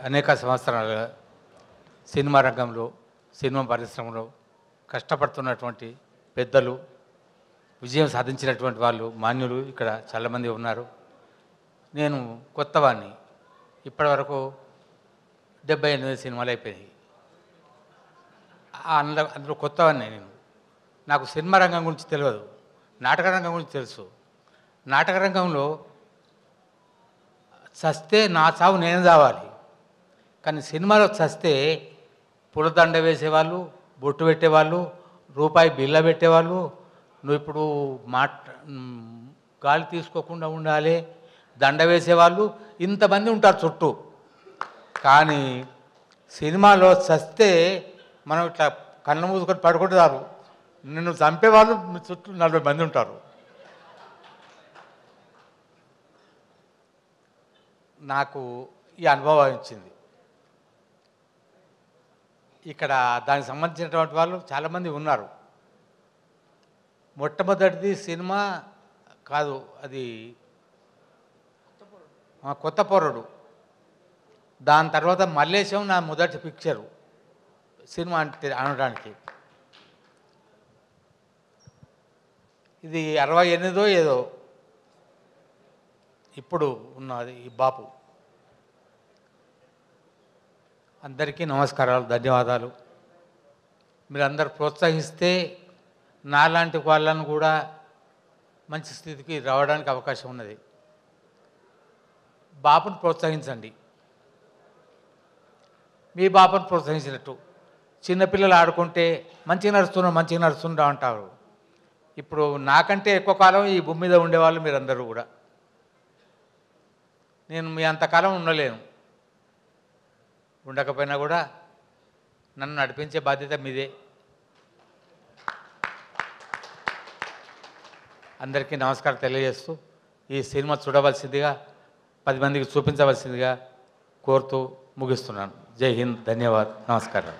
అనేక సంవత్సరాలుగా సినిమా రంగంలో సినిమా పరిశ్రమలో కష్టపడుతున్నటువంటి పెద్దలు, విజయం సాధించినటువంటి వాళ్ళు, మాన్యులు ఇక్కడ చాలామంది ఉన్నారు. నేను కొత్తవాడిని. ఇప్పటివరకు 78 సినిమాలు అయిపోయాయి. అందులో కొత్తవాడిని నేను. నాకు సినిమా రంగం గురించి తెలియదు, నాటక రంగం గురించి తెలుసు. నాటక రంగంలో చస్తే నా చావు నేను చావాలి, కానీ సినిమాలో చస్తే పూలదండ వేసేవాళ్ళు, బొట్టు పెట్టేవాళ్ళు, రూపాయి బిల్ల పెట్టేవాళ్ళు, నువ్వు ఇప్పుడు గాలి తీసుకోకుండా ఉండాలి, దండ వేసేవాళ్ళు ఇంతమంది ఉంటారు చుట్టూ. కానీ సినిమాలో చస్తే మనం ఇట్లా కళ్ళు మూసుకొని పడుకుంటే చాలు, నిన్ను చంపేవాళ్ళు మీ చుట్టూ 40 మంది ఉంటారు. నాకు ఈ అనుభవం ఇచ్చింది. ఇక్కడ దానికి సంబంధించినటువంటి వాళ్ళు చాలామంది ఉన్నారు. మొట్టమొదటిది సినిమా కాదు, అది కొత్త పోరడు. దాని తర్వాత మల్లేశం నా మొదటి పిక్చరు సినిమా అంటే అనడానికి. ఇది 68 ఏదో ఇప్పుడు ఉన్నది ఈ బాపు. అందరికీ నమస్కారాలు, ధన్యవాదాలు. మీరందరూ ప్రోత్సహిస్తే నాలాంటి వాళ్ళను కూడా మంచి స్థితికి రావడానికి అవకాశం ఉన్నది. బాపును ప్రోత్సహించండి. మీ బాపును ప్రోత్సహించినట్టు చిన్నపిల్లలు ఆడుకుంటే మంచిగా నడుస్తుందా అంటారు. ఇప్పుడు నాకంటే ఎక్కువ కాలం ఈ భూమి మీద ఉండేవాళ్ళు మీరందరూ కూడా. నేను మీ అంతకాలం ఉండలేను, ఉండకపోయినా కూడా నన్ను నడిపించే బాధ్యత మీదే. అందరికీ నమస్కారం తెలియజేస్తూ ఈ సినిమా చూడవలసిందిగా, 10 మందికి చూపించవలసిందిగా కోరుతూ ముగిస్తున్నాను. జై హింద్, ధన్యవాద్, నమస్కారం.